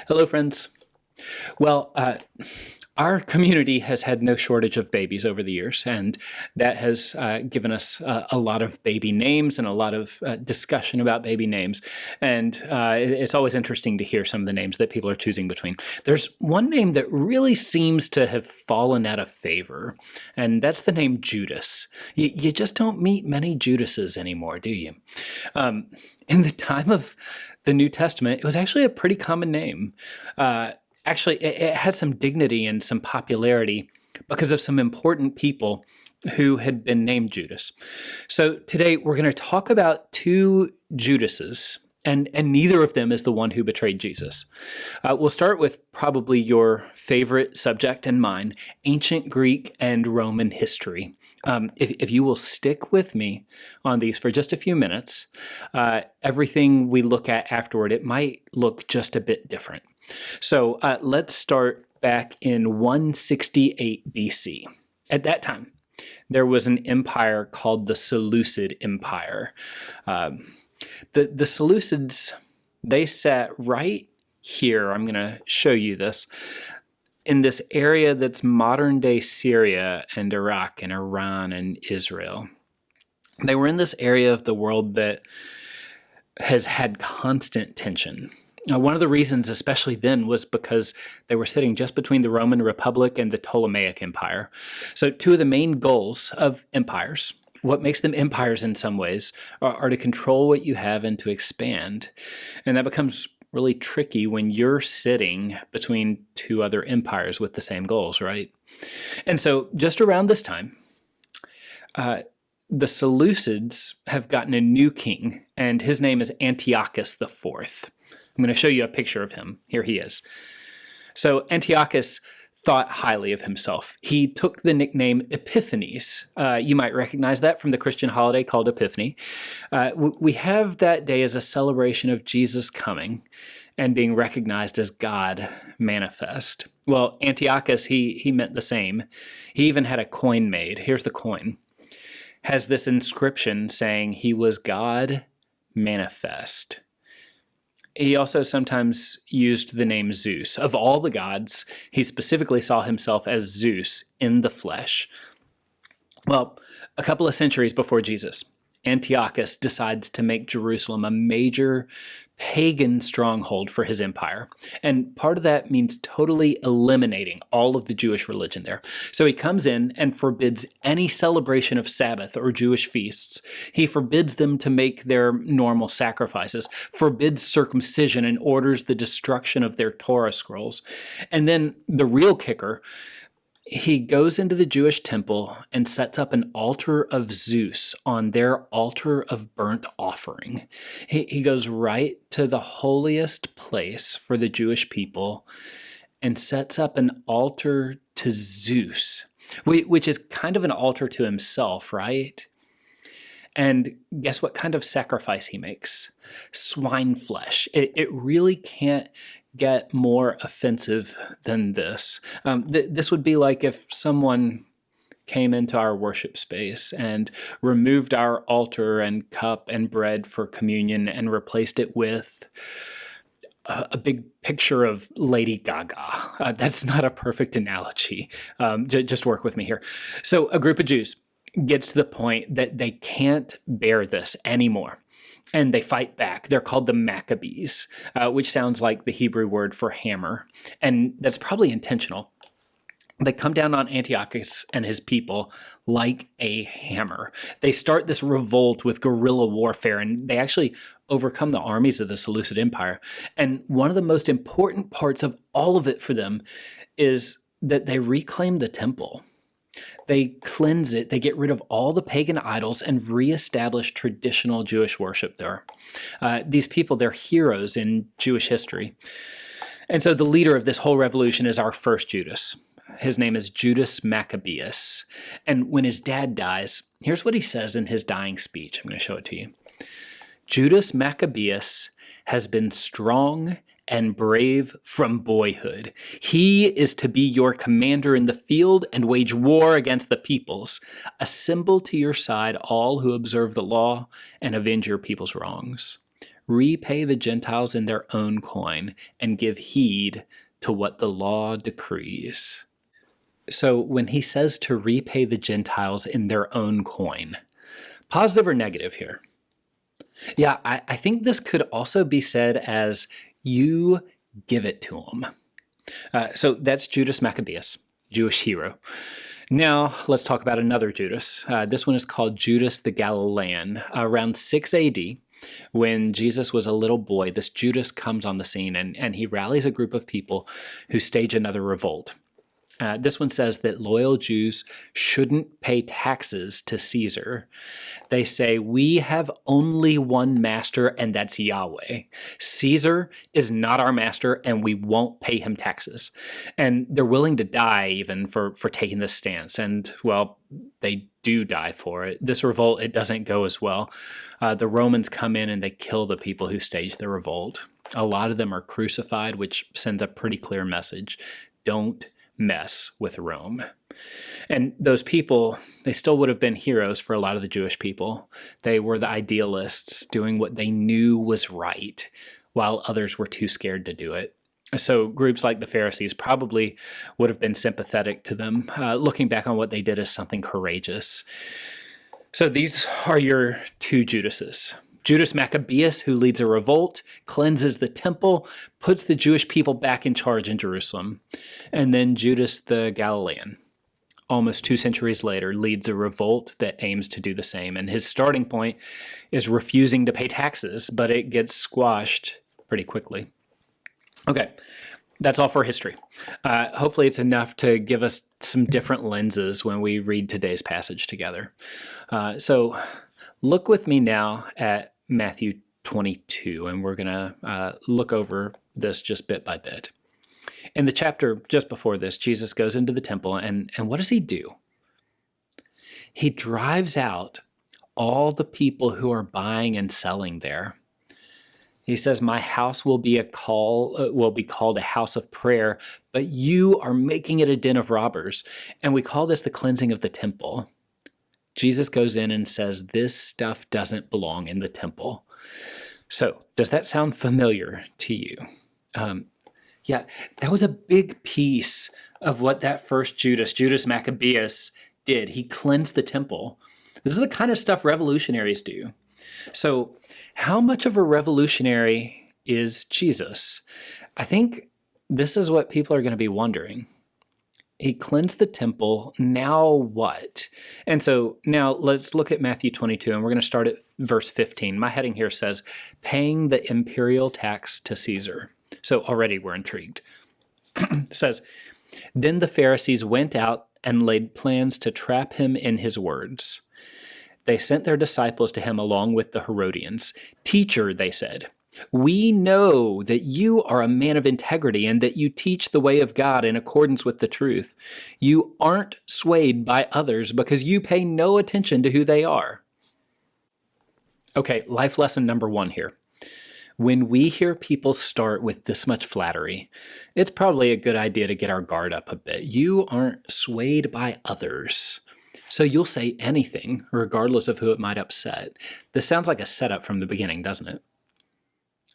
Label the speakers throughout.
Speaker 1: Hello, friends. Well, our community has had no shortage of babies over the years, and that has given us a lot of baby names and a lot of discussion about baby names. And it's always interesting to hear some of the names that people are choosing between. There's one name that really seems to have fallen out of favor, and that's the name Judas. You just don't meet many Judases anymore, do you? In the time of the New Testament, it was actually a pretty common name. Actually, it had some dignity and some popularity because of some important people who had been named Judas. So today we're going to talk about two Judases, and neither of them is the one who betrayed Jesus. We'll start with probably your favorite subject and mine, ancient Greek and Roman history. If you will stick with me on these for just a few minutes, everything we look at afterward, it might look just a bit different. So let's start back in 168 BC. At that time, there was an empire called the Seleucid Empire. The Seleucids, they sat right here. I'm going to show you this. In this area that's modern-day Syria and Iraq and Iran and Israel. They were in this area of the world that has had constant tension. Now, one of the reasons, especially then, was because they were sitting just between the Roman Republic and the Ptolemaic Empire. So two of the main goals of empires, what makes them empires in some ways, are to control what you have and to expand. And that becomes really tricky when you're sitting between two other empires with the same goals, right? And so just around this time, the Seleucids have gotten a new king, and his name is Antiochus IV. I'm going to show you a picture of him. Here he is. So Antiochus thought highly of himself. He took the nickname Epiphanes. You might recognize that from the Christian holiday called Epiphany. We have that day as a celebration of Jesus coming and being recognized as God manifest. Well, Antiochus, he meant the same. He even had a coin made. Here's the coin. Has this inscription saying he was God manifest. He also sometimes used the name Zeus. Of all the gods, he specifically saw himself as Zeus in the flesh. Well, a couple of centuries before Jesus, Antiochus decides to make Jerusalem a major pagan stronghold for his empire. And part of that means totally eliminating all of the Jewish religion there. So he comes in and forbids any celebration of Sabbath or Jewish feasts. He forbids them to make their normal sacrifices, forbids circumcision, and orders the destruction of their Torah scrolls. And then the real kicker, he goes into the Jewish temple and sets up an altar of Zeus on their altar of burnt offering. He goes right to the holiest place for the Jewish people and sets up an altar to Zeus, which is kind of an altar to himself, right? And guess what kind of sacrifice he makes? Swine flesh. It really can't get more offensive than this. This would be like if someone came into our worship space and removed our altar and cup and bread for communion and replaced it with a big picture of Lady Gaga. That's not a perfect analogy. Just work with me here. So a group of Jews gets to the point that they can't bear this anymore. And they fight back. They're called the Maccabees, which sounds like the Hebrew word for hammer. And that's probably intentional. They come down on Antiochus and his people like a hammer. They start this revolt with guerrilla warfare, and they actually overcome the armies of the Seleucid Empire. And one of the most important parts of all of it for them is that they reclaim the temple. They cleanse it, they get rid of all the pagan idols and reestablish traditional Jewish worship there. These people, they're heroes in Jewish history. And so the leader of this whole revolution is our first Judas. His name is Judas Maccabeus. And when his dad dies, here's what he says in his dying speech. I'm going to show it to you. Judas Maccabeus has been strong and brave from boyhood. He is to be your commander in the field and wage war against the peoples. Assemble to your side all who observe the law and avenge your people's wrongs. repay the Gentiles in their own coin, and give heed to what the law decrees. So when he says to repay the Gentiles in their own coin, positive or negative here? Yeah, I think this could also be said as you give it to them. So that's Judas Maccabeus, Jewish hero. Now let's talk about another Judas. This one is called Judas the Galilean. Around 6 AD, when Jesus was a little boy, this Judas comes on the scene and he rallies a group of people who stage another revolt. This one says that loyal Jews shouldn't pay taxes to Caesar. They say, we have only one master, and that's Yahweh. Caesar is not our master, and we won't pay him taxes. And they're willing to die even for taking this stance. And, well, they do die for it. This revolt, it doesn't go as well. The Romans come in and they kill the people who staged the revolt. A lot of them are crucified, which sends a pretty clear message. Don't mess with Rome. And those people, they still would have been heroes for a lot of the Jewish people. They were the idealists doing what they knew was right, while others were too scared to do it. So groups like the Pharisees probably would have been sympathetic to them, looking back on what they did as something courageous. So these are your two Judases. Judas Maccabeus, who leads a revolt, cleanses the temple, puts the Jewish people back in charge in Jerusalem. And then Judas the Galilean, almost 2 centuries later, leads a revolt that aims to do the same. And his starting point is refusing to pay taxes, but it gets squashed pretty quickly. Okay, that's all for history. Hopefully it's enough to give us some different lenses when we read today's passage together. So look with me now at Matthew 22, and we're going to look over this just bit by bit. In the chapter just before this, Jesus goes into the temple, and what does he do? He drives out all the people who are buying and selling there. He says, my house will be called a house of prayer, but you are making it a den of robbers. And we call this the cleansing of the temple. Jesus goes in and says, this stuff doesn't belong in the temple. So does that sound familiar to you? Yeah, that was a big piece of what that first Judas Maccabeus, did. He cleansed the temple. This is the kind of stuff revolutionaries do. So how much of a revolutionary is Jesus? I think this is what people are going to be wondering. He cleansed the temple. Now what? And so now let's look at Matthew 22, and we're going to start at verse 15. My heading here says, paying the imperial tax to Caesar. So already we're intrigued. It says, then the Pharisees went out and laid plans to trap him in his words. They sent their disciples to him along with the Herodians. Teacher, they said, we know that you are a man of integrity and that you teach the way of God in accordance with the truth. You aren't swayed by others because you pay no attention to who they are. Okay, life lesson number 1 here. When we hear people start with this much flattery, it's probably a good idea to get our guard up a bit. You aren't swayed by others. So you'll say anything, regardless of who it might upset. This sounds like a setup from the beginning, doesn't it?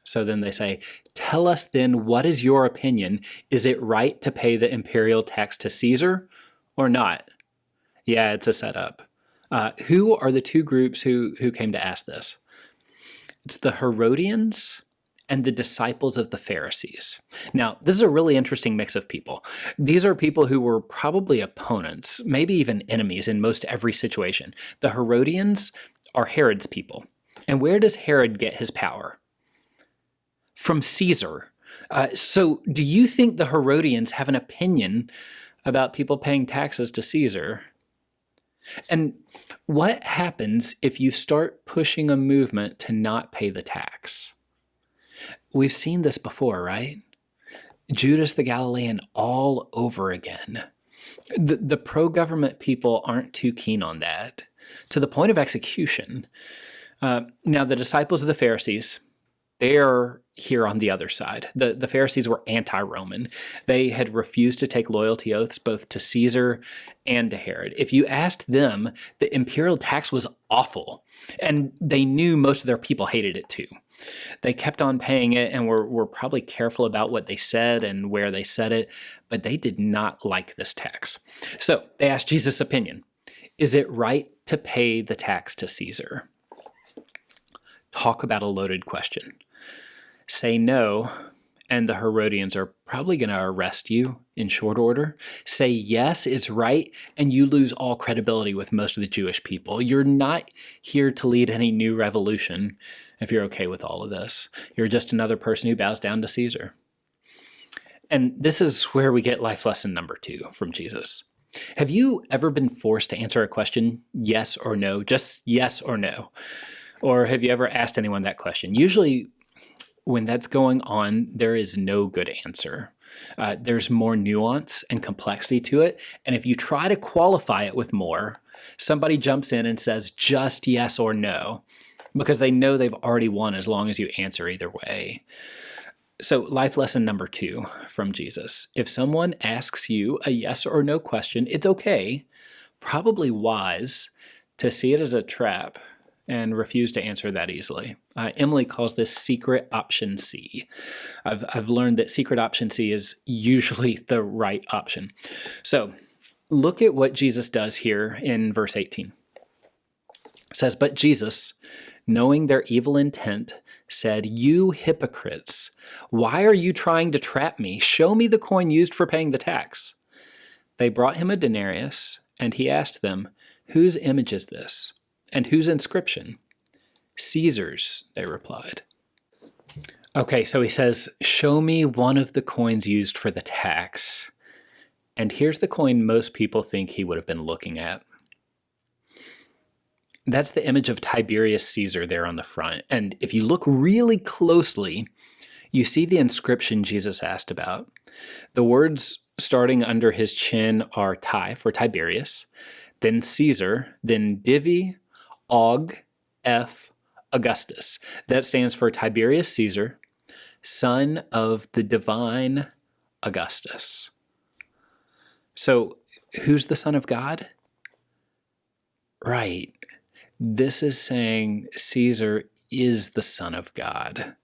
Speaker 1: So then they say, tell us then, what is your opinion? Is it right to pay the imperial tax to Caesar or not? Yeah, it's a setup. Who are the two groups who came to ask this? It's the Herodians and the disciples of the Pharisees. Now, this is a really interesting mix of people. These are people who were probably opponents, maybe even enemies in most every situation. The Herodians are Herod's people. And where does Herod get his power? From Caesar. So do you think the Herodians have an opinion about people paying taxes to Caesar? And what happens if you start pushing a movement to not pay the tax? We've seen this before, right? Judas the Galilean all over again. The pro-government people aren't too keen on that, to the point of execution. Now, the disciples of the Pharisees, they're here on the other side. The Pharisees were anti-Roman. They had refused to take loyalty oaths both to Caesar and to Herod. If you asked them, the imperial tax was awful, and they knew most of their people hated it too. They kept on paying it and were probably careful about what they said and where they said it, but they did not like this tax. So they asked Jesus' opinion. Is it right to pay the tax to Caesar? Talk about a loaded question. Say no, and the Herodians are probably going to arrest you in short order. Say yes, it's right, and you lose all credibility with most of the Jewish people. You're not here to lead any new revolution if you're okay with all of this. You're just another person who bows down to Caesar. And this is where we get life lesson number 2 from Jesus. Have you ever been forced to answer a question, yes or no, just yes or no? Or have you ever asked anyone that question? Usually when that's going on, there is no good answer. There's more nuance and complexity to it. And if you try to qualify it with more, somebody jumps in and says just yes or no, because they know they've already won as long as you answer either way. So life lesson number 2 from Jesus. If someone asks you a yes or no question, it's okay, probably wise, to see it as a trap and refuse to answer that easily. Emily calls this secret option C. I've learned that secret option C is usually the right option. So look at what Jesus does here in verse 18. It says, but Jesus, knowing their evil intent, said, you hypocrites, why are you trying to trap me? Show me the coin used for paying the tax. They brought him a denarius, and he asked them, whose image is this? And whose inscription? Caesar's, they replied. Okay, so he says, show me one of the coins used for the tax. And here's the coin most people think he would have been looking at. That's the image of Tiberius Caesar there on the front. And if you look really closely, you see the inscription Jesus asked about. The words starting under his chin are Ti for Tiberius, then Caesar, then Divi, Aug, F, Augustus. That stands for Tiberius Caesar, son of the divine Augustus. So who's the Son of God? Right. This is saying Caesar is the Son of God.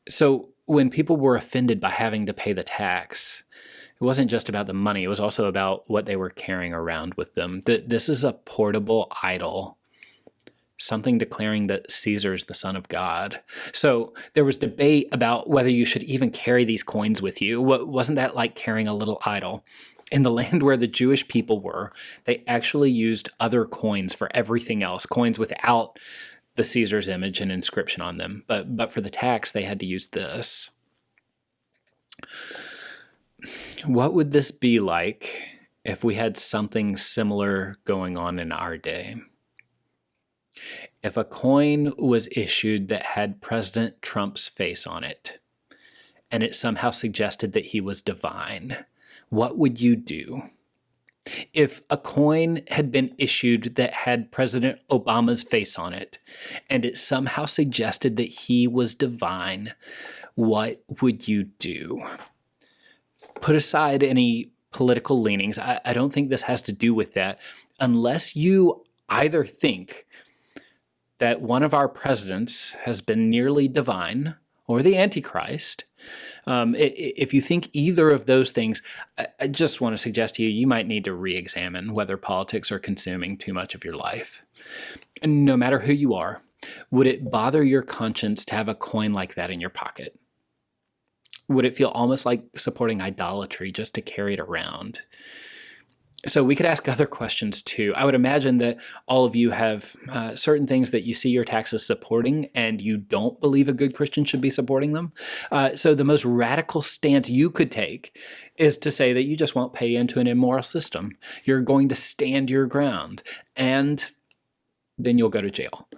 Speaker 1: So when people were offended by having to pay the tax, it wasn't just about the money. It was also about what they were carrying around with them. This is a portable idol, something declaring that Caesar is the Son of God. So there was debate about whether you should even carry these coins with you. Wasn't that like carrying a little idol? In the land where the Jewish people were, they actually used other coins for everything else, coins without the Caesar's image and inscription on them. But for the tax, they had to use this. What would this be like if we had something similar going on in our day? If a coin was issued that had President Trump's face on it, and it somehow suggested that he was divine, what would you do? If a coin had been issued that had President Obama's face on it, and it somehow suggested that he was divine, what would you do? Put aside any political leanings. I don't think this has to do with that, unless you either think that one of our presidents has been nearly divine or the Antichrist. If you think either of those things, I just want to suggest to you, you might need to re-examine whether politics are consuming too much of your life. And no matter who you are, would it bother your conscience to have a coin like that in your pocket? Would it feel almost like supporting idolatry just to carry it around? So we could ask other questions too. I would imagine that all of you have certain things that you see your taxes supporting and you don't believe a good Christian should be supporting them. So the most radical stance you could take is to say that you just won't pay into an immoral system. You're going to stand your ground, and then you'll go to jail.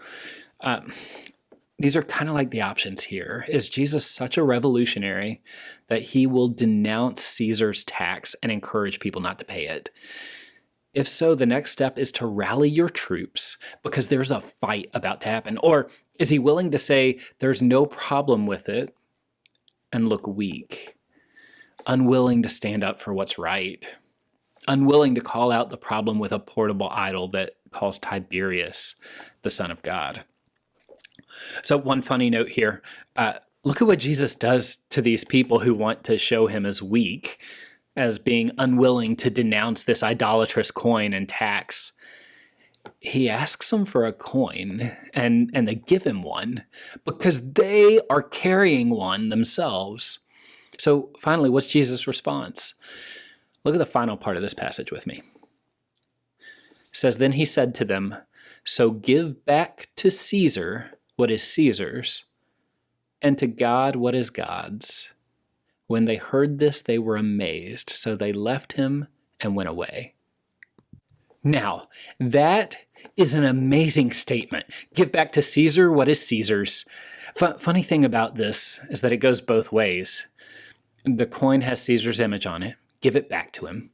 Speaker 1: These are kind of like the options here. Is Jesus such a revolutionary that he will denounce Caesar's tax and encourage people not to pay it? If so, the next step is to rally your troops because there's a fight about to happen. Or is he willing to say there's no problem with it and look weak, unwilling to stand up for what's right, unwilling to call out the problem with a portable idol that calls Tiberius the Son of God? So one funny note here, look at what Jesus does to these people who want to show him as weak, as being unwilling to denounce this idolatrous coin and tax. He asks them for a coin, and they give him one because they are carrying one themselves. So finally, what's Jesus' response? Look at the final part of this passage with me. It says, "Then he said to them, 'So give back to Caesar what is Caesar's, and to God what is God's.' When they heard this, they were amazed. So they left him and went away." Now, that is an amazing statement. Give back to Caesar what is Caesar's. Funny thing about this is that it goes both ways. The coin has Caesar's image on it. Give it back to him.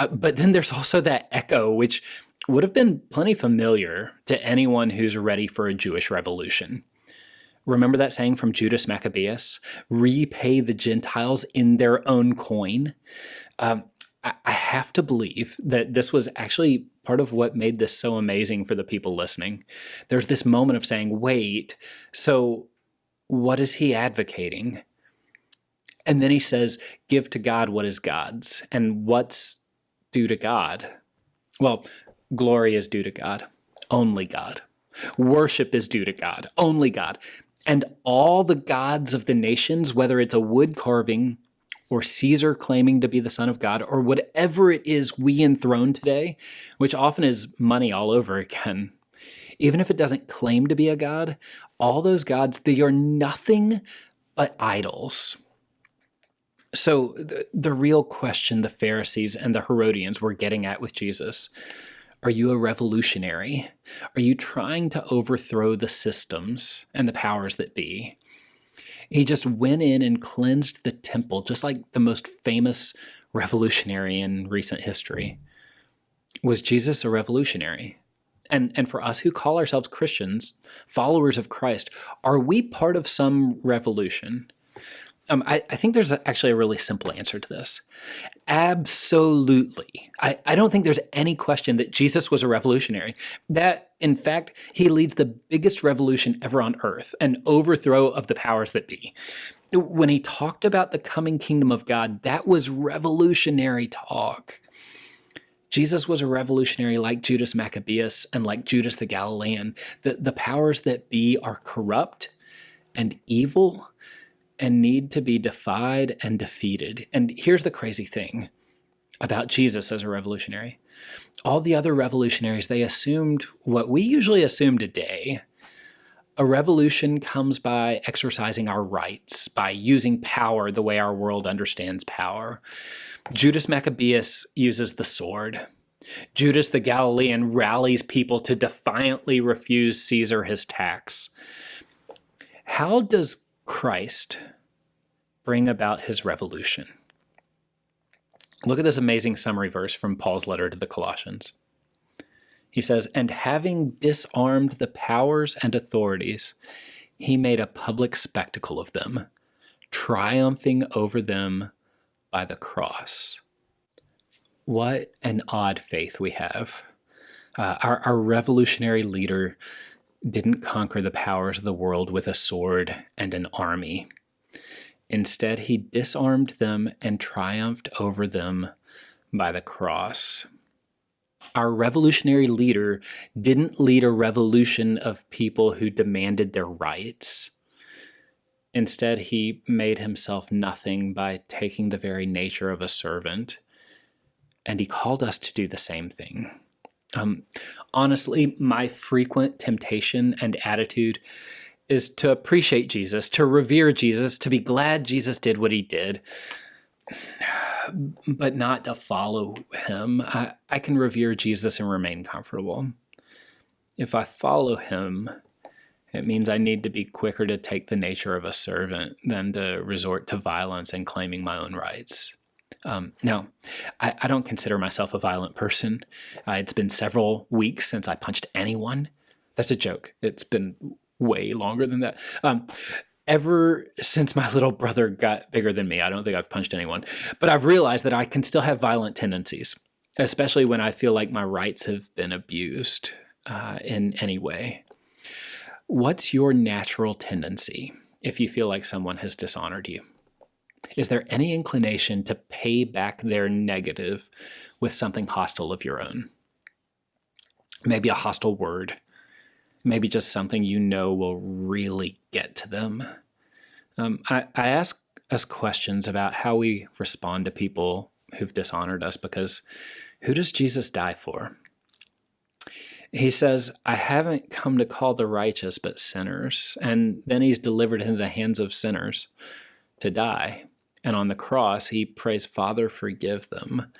Speaker 1: But then there's also that echo, which would have been plenty familiar to anyone who's ready for a Jewish revolution. Remember that saying from Judas Maccabeus? Repay the Gentiles in their own coin. I have to believe that this was actually part of what made this so amazing for the people listening. There's this moment of saying, wait, so what is he advocating? And then he says, give to God what is God's. And what's due to God? Well, glory is due to God, only God. Worship is due to God, only God. And all the gods of the nations, whether it's a wood carving or Caesar claiming to be the Son of God, or whatever it is we enthrone today, which often is money all over again, even if it doesn't claim to be a god, all those gods, they are nothing but idols. So the real question the Pharisees and the Herodians were getting at with Jesus, are you a revolutionary? Are you trying to overthrow the systems and the powers that be? He just went in and cleansed the temple, just like the most famous revolutionary in recent history. Was Jesus a revolutionary? And for us who call ourselves Christians, followers of Christ, are we part of some revolution? I think there's actually a really simple answer to this. Absolutely. I don't think there's any question that Jesus was a revolutionary. That, in fact, he leads the biggest revolution ever on earth, an overthrow of the powers that be. When he talked about the coming kingdom of God, that was revolutionary talk. Jesus was a revolutionary like Judas Maccabeus and like Judas the Galilean. The powers that be are corrupt and evil and need to be defied and defeated. And here's the crazy thing about Jesus as a revolutionary. All the other revolutionaries, they assumed what we usually assume today. A revolution comes by exercising our rights, by using power the way our world understands power. Judas Maccabeus uses the sword. Judas the Galilean rallies people to defiantly refuse Caesar his tax. How does Christ bring about his revolution? Look at this amazing summary verse from Paul's letter to the Colossians. He says, "And having disarmed the powers and authorities, he made a public spectacle of them, triumphing over them by the cross." What an odd faith we have. Our revolutionary leader didn't conquer the powers of the world with a sword and an army. Instead, he disarmed them and triumphed over them by the cross. Our revolutionary leader didn't lead a revolution of people who demanded their rights. Instead, he made himself nothing by taking the very nature of a servant, and he called us to do the same thing. Honestly, my frequent temptation and attitude is to appreciate Jesus, to revere Jesus, to be glad Jesus did what he did, but not to follow him. I can revere Jesus and remain comfortable. If I follow him, it means I need to be quicker to take the nature of a servant than to resort to violence and claiming my own rights. Now, I don't consider myself a violent person. It's been several weeks since I punched anyone. That's a joke. It's been way longer than that. Ever since my little brother got bigger than me, I don't think I've punched anyone. But I've realized that I can still have violent tendencies, especially when I feel like my rights have been abused in any way. What's your natural tendency if you feel like someone has dishonored you? Is there any inclination to pay back their negative with something hostile of your own? Maybe a hostile word, maybe just something you know will really get to them. I ask us questions about how we respond to people who've dishonored us because who does Jesus die for? He says, I haven't come to call the righteous, but sinners. And then he's delivered into the hands of sinners to die. And on the cross, he prays, Father, forgive them.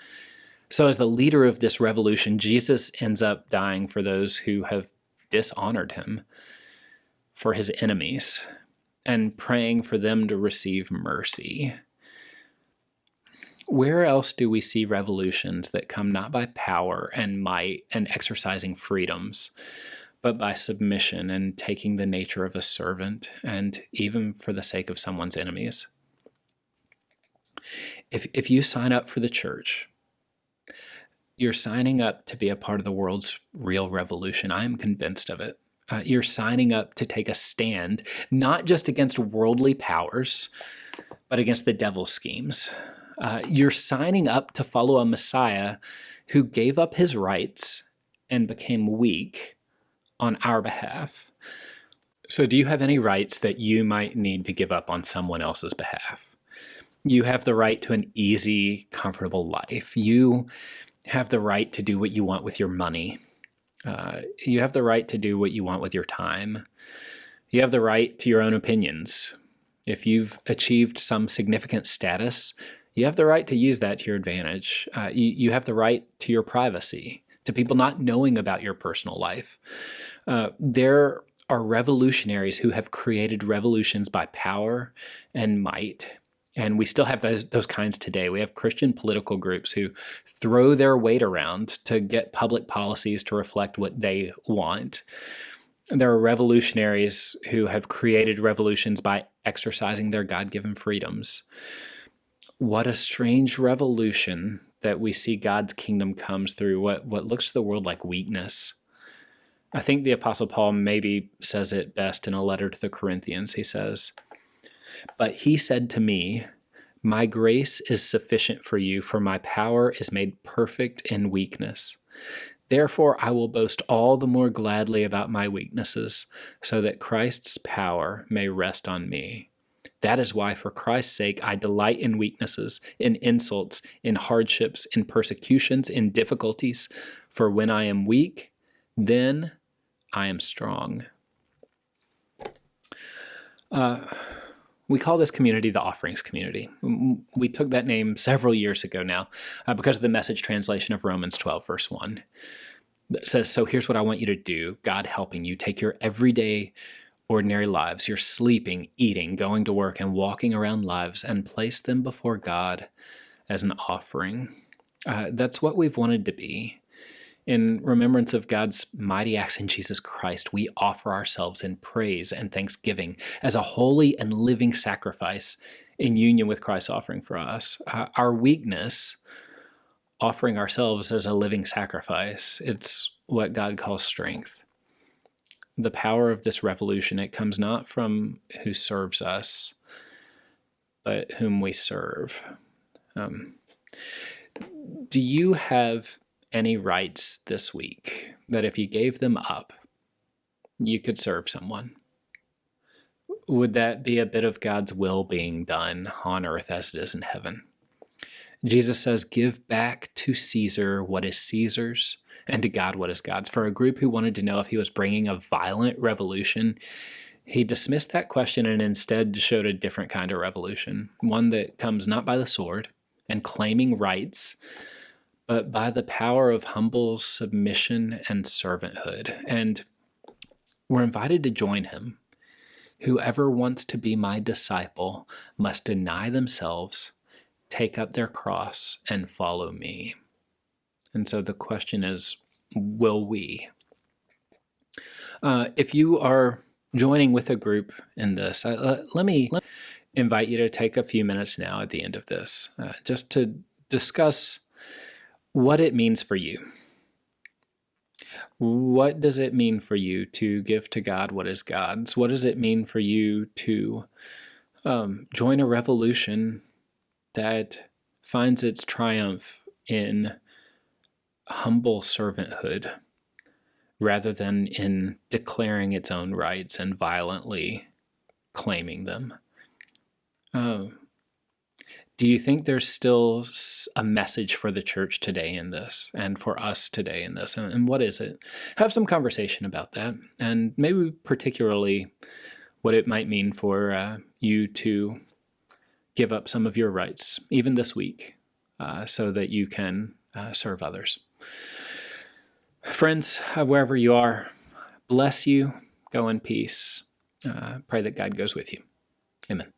Speaker 1: So as the leader of this revolution, Jesus ends up dying for those who have dishonored him, for his enemies, and praying for them to receive mercy. Where else do we see revolutions that come not by power and might and exercising freedoms, but by submission and taking the nature of a servant, and even for the sake of someone's enemies? If you sign up for the church, you're signing up to be a part of the world's real revolution. I am convinced of it. You're signing up to take a stand, not just against worldly powers, but against the devil's schemes. You're signing up to follow a Messiah who gave up his rights and became weak on our behalf. So do you have any rights that you might need to give up on someone else's behalf? You have the right to an easy, comfortable life. You have the right to do what you want with your money. You have the right to do what you want with your time. You have the right to your own opinions. If you've achieved some significant status, you have the right to use that to your advantage. You have the right to your privacy, to people not knowing about your personal life. There are revolutionaries who have created revolutions by power and might. And we still have those kinds today. We have Christian political groups who throw their weight around to get public policies to reflect what they want. There are revolutionaries who have created revolutions by exercising their God-given freedoms. What a strange revolution that we see God's kingdom comes through what looks to the world like weakness. I think the Apostle Paul maybe says it best in a letter to the Corinthians. He says, But he said to me, my grace is sufficient for you, for my power is made perfect in weakness. Therefore, I will boast all the more gladly about my weaknesses, so that Christ's power may rest on me. That is why, for Christ's sake, I delight in weaknesses, in insults, in hardships, in persecutions, in difficulties. For when I am weak, then I am strong. We call this community the Offerings Community. We took that name several years ago now because of the Message translation of Romans 12, verse 1. That says, so here's what I want you to do, God helping you take your everyday, ordinary lives, your sleeping, eating, going to work, and walking around lives, and place them before God as an offering. That's what we've wanted to be. In remembrance of God's mighty acts in Jesus Christ, we offer ourselves in praise and thanksgiving as a holy and living sacrifice in union with Christ's offering for us. Our weakness, offering ourselves as a living sacrifice, it's what God calls strength. The power of this revolution, it comes not from who serves us, but whom we serve. Do you have any rights this week that if you gave them up, you could serve someone? Would that be a bit of God's will being done on earth as it is in heaven? Jesus says, give back to Caesar what is Caesar's and to God what is God's. For a group who wanted to know if he was bringing a violent revolution, he dismissed that question and instead showed a different kind of revolution, one that comes not by the sword and claiming rights, but by the power of humble submission and servanthood. And we're invited to join him. Whoever wants to be my disciple must deny themselves, take up their cross, and follow me. And so the question is, will we? If you are joining with a group in this, let me invite you to take a few minutes now at the end of this, just to discuss what it means for you. What does it mean for you to give to God what is God's? What does it mean for you to join a revolution that finds its triumph in humble servanthood rather than in declaring its own rights and violently claiming them? Do you think there's still a message for the church today in this and for us today in this? And what is it? Have some conversation about that, and maybe particularly what it might mean for you to give up some of your rights, even this week, so that you can serve others. Friends, wherever you are, bless you. Go in peace. Pray that God goes with you. Amen.